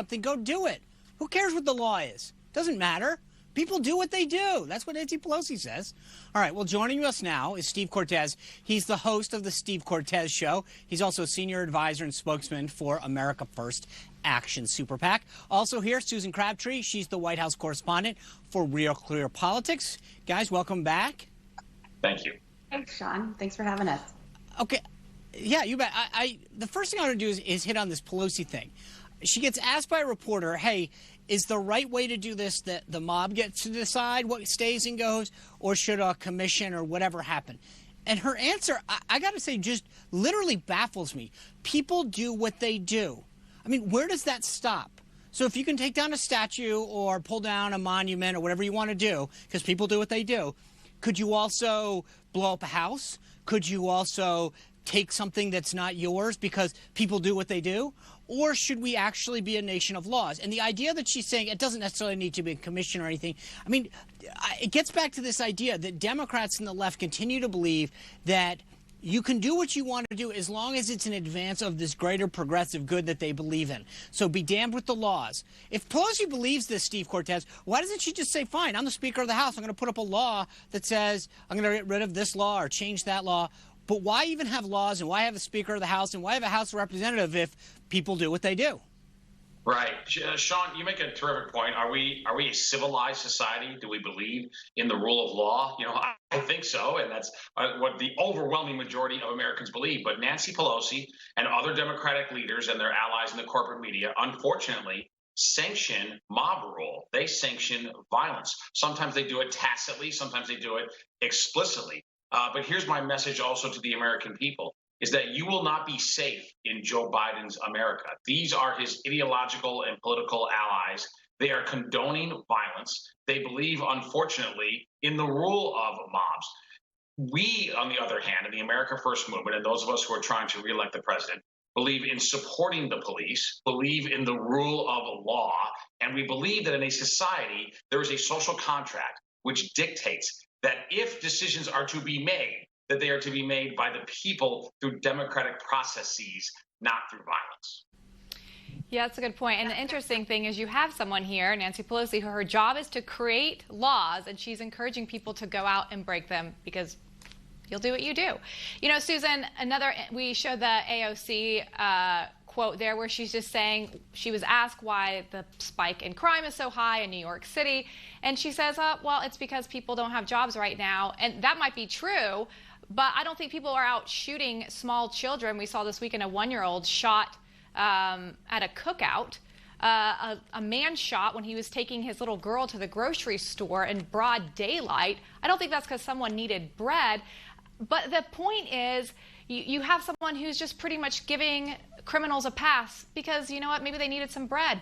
something, go do it. Who cares what the law is? Doesn't matter. People do what they do. That's what Nancy Pelosi says. All right, well, joining us now is Steve Cortes. He's the host of the Steve Cortes Show. He's also a senior advisor and spokesman for America First Action Super PAC. Also here, Susan Crabtree. She's the White House correspondent for Real Clear Politics. Guys, welcome back. Thank you. Thanks, Sean. Thanks for having us. Okay. Yeah, you bet. The first thing I want to do is hit on this Pelosi thing. She gets asked by a reporter, hey, is the right way to do this that the mob gets to decide what stays and goes, or should a commission or whatever happen? And her answer, I got to say, just literally baffles me. People do what they do. I mean, where does that stop? So if you can take down a statue or pull down a monument or whatever you want to do, because people do what they do, could you also blow up a house? Could you also take something that's not yours because people do what they do? Or should we actually be a nation of laws? And the idea that she's saying it doesn't necessarily need to be a commission or anything, I mean, it gets back to this idea that Democrats and the left continue to believe that you can do what you want to do as long as it's in advance of this greater progressive good that they believe in. So be damned with the laws. If Pelosi believes this, Steve Cortes, why doesn't she just say, fine, I'm the Speaker of the House. I'm going to put up a law that says I'm going to get rid of this law or change that law. But why even have laws, and why have a Speaker of the House, and why have a House representative if people do what they do? Right. Sean, you make a terrific point. Are we a civilized society? Do we believe in the rule of law? You know, I think so, and that's what the overwhelming majority of Americans believe. But Nancy Pelosi and other Democratic leaders and their allies in the corporate media, unfortunately, sanction mob rule. They sanction violence. Sometimes they do it tacitly. Sometimes they do it explicitly. But here's my message also to the American people, is that you will not be safe in Joe Biden's America. These are his ideological and political allies. They are condoning violence. They believe, unfortunately, in the rule of mobs. We, on the other hand, in the America First movement, and those of us who are trying to reelect the president, believe in supporting the police, believe in the rule of law, and we believe that in a society, there is a social contract which dictates that if decisions are to be made, that they are to be made by the people through democratic processes, not through violence. Yeah, that's a good point. And the interesting thing is you have someone here, Nancy Pelosi, who her job is to create laws, and she's encouraging people to go out and break them because you'll do what you do. You know, Susan, we showed the AOC quote there where she's just saying, she was asked why the spike in crime is so high in New York City. And she says, well, it's because people don't have jobs right now. And that might be true, but I don't think people are out shooting small children. We saw this weekend a 1-year-old shot at a cookout. A man shot when he was taking his little girl to the grocery store in broad daylight. I don't think that's because someone needed bread. But the point is, you have someone who's just pretty much giving criminals a pass because, you know what, maybe they needed some bread.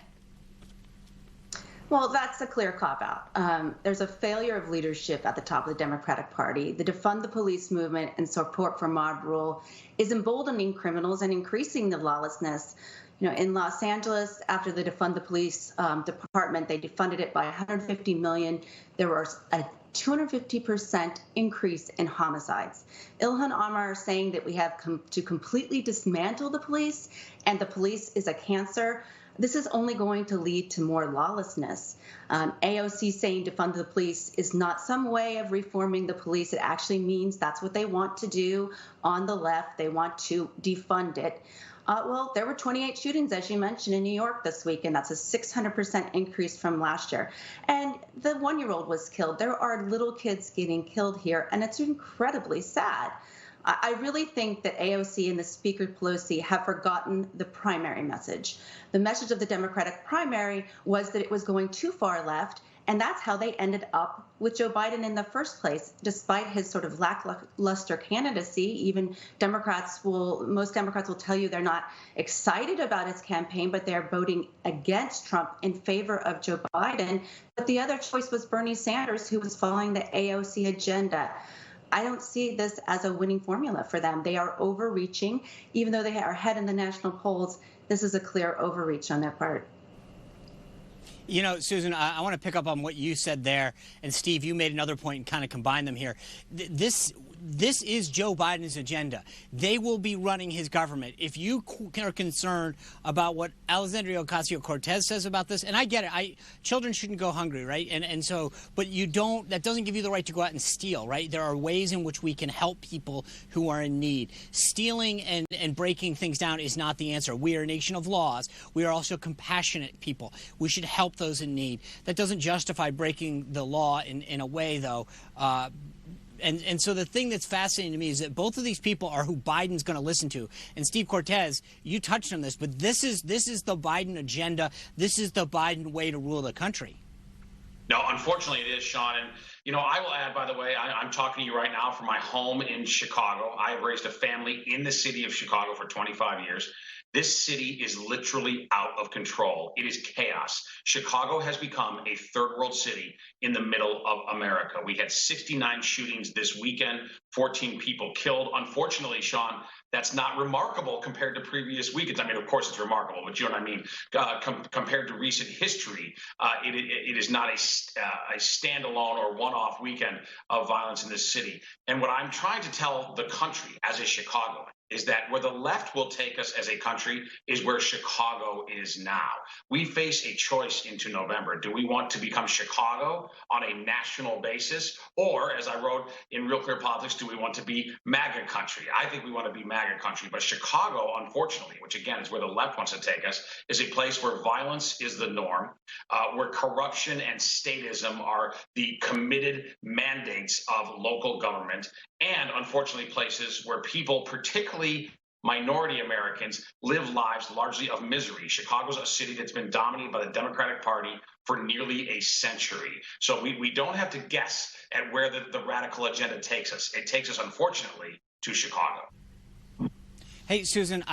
Well, that's a clear cop-out. There's a failure of leadership at the top of the Democratic Party. The defund the police movement and support for mob rule is emboldening criminals and increasing the lawlessness. You know, in Los Angeles, after the defund the police department, they defunded it by $150 million. There was a 250% increase in homicides. Ilhan Omar is saying that we have to completely dismantle the police, and the police is a cancer. This is only going to lead to more lawlessness. AOC saying defund the police is not some way of reforming the police. It actually means that's what they want to do on the left. They want to defund it. Well, there were 28 shootings, as you mentioned, in New York this week, and that's a 600% increase from last year. And the 1-year-old was killed. There are little kids getting killed here, and it's incredibly sad. I really think that AOC and the Speaker Pelosi have forgotten the primary message. The message of the Democratic primary was that it was going too far left, and that's how they ended up with Joe Biden in the first place. Despite his sort of lackluster candidacy, even most Democrats will tell you they're not excited about his campaign, but they're voting against Trump in favor of Joe Biden. But the other choice was Bernie Sanders, who was following the AOC agenda. I don't see this as a winning formula for them. They are overreaching. Even though they are ahead in the national polls, this is a clear overreach on their part. You know, Susan, I want to pick up on what you said there. And Steve, you made another point and kind of combine them here. This this is Joe Biden's agenda. They will be running his government. If you are concerned about what Alexandria Ocasio-Cortez says about this, and I get it, children shouldn't go hungry, right? And so, but you don't, that doesn't give you the right to go out and steal, right? There are ways in which we can help people who are in need. Stealing and breaking things down is not the answer. We are a nation of laws. We are also compassionate people. We should help those in need. That doesn't justify breaking the law in a way, though. And so the thing that's fascinating to me is that both of these people are who Biden's going to listen to. And Steve Cortes, you touched on this, but this is the Biden agenda. This is the Biden way to rule the country. No, unfortunately it is, Sean. And, I will add, by the way, I'm talking to you right now from my home in Chicago. I have raised a family in the city of Chicago for 25 years. This city is literally out of control. It is chaos. Chicago has become a third world city in the middle of America. We had 69 shootings this weekend, 14 people killed. Unfortunately, Sean, that's not remarkable compared to previous weekends. I mean, of course it's remarkable, but you know what I mean? Compared to recent history, it is not a standalone or one-off weekend of violence in this city. And what I'm trying to tell the country as a Chicagoan is that where the left will take us as a country is where Chicago is now. We face a choice into November. Do we want to become Chicago on a national basis? Or, as I wrote in Real Clear Politics, do we want to be MAGA country? I think we want to be MAGA country. But Chicago, unfortunately, which again is where the left wants to take us, is a place where violence is the norm, where corruption and statism are the committed mandates of local government, and unfortunately places where people, particularly minority Americans, live lives largely of misery. Chicago's a city that's been dominated by the Democratic Party for nearly a century. So we don't have to guess at where the radical agenda takes us. It takes us, unfortunately, to Chicago. Hey, Susan,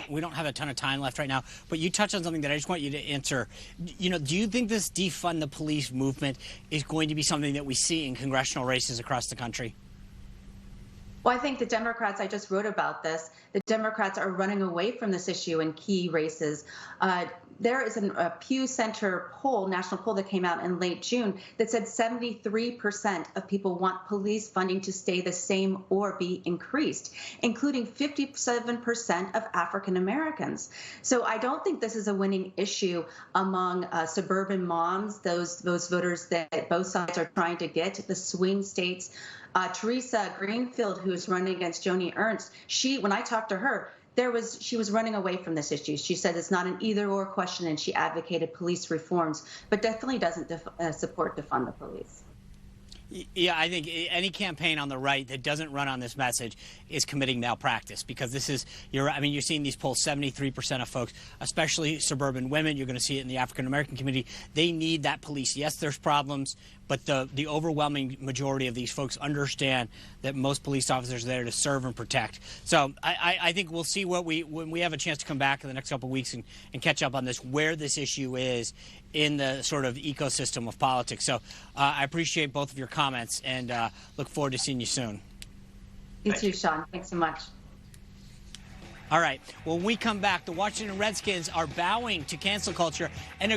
we don't have a ton of time left right now, but you touched on something that I just want you to answer. Do you think this defund the police movement is going to be something that we see in congressional races across the country? Well, I think the Democrats, I just wrote about this, the Democrats are running away from this issue in key races. There is a Pew Center poll, national poll that came out in late June that said 73% of people want police funding to stay the same or be increased, including 57% of African Americans. So I don't think this is a winning issue among suburban moms, those voters that both sides are trying to get, the swing states. Teresa Greenfield, who's running against Joni Ernst, when I talked to her, she was running away from this issue. She said it's not an either-or question, and she advocated police reforms, but definitely doesn't support defund the police. Yeah, I think any campaign on the right that doesn't run on this message is committing malpractice, because this is, you're seeing these polls, 73% of folks, especially suburban women, you're going to see it in the African-American community, they need that police. Yes, there's problems, but the overwhelming majority of these folks understand that most police officers are there to serve and protect. So I think we'll see when we have a chance to come back in the next couple of weeks and catch up on this, where this issue is in the sort of ecosystem of politics. So I appreciate both of your comments and look forward to seeing you soon. You too, Sean. Thanks so much. All right. When we come back, the Washington Redskins are bowing to cancel culture and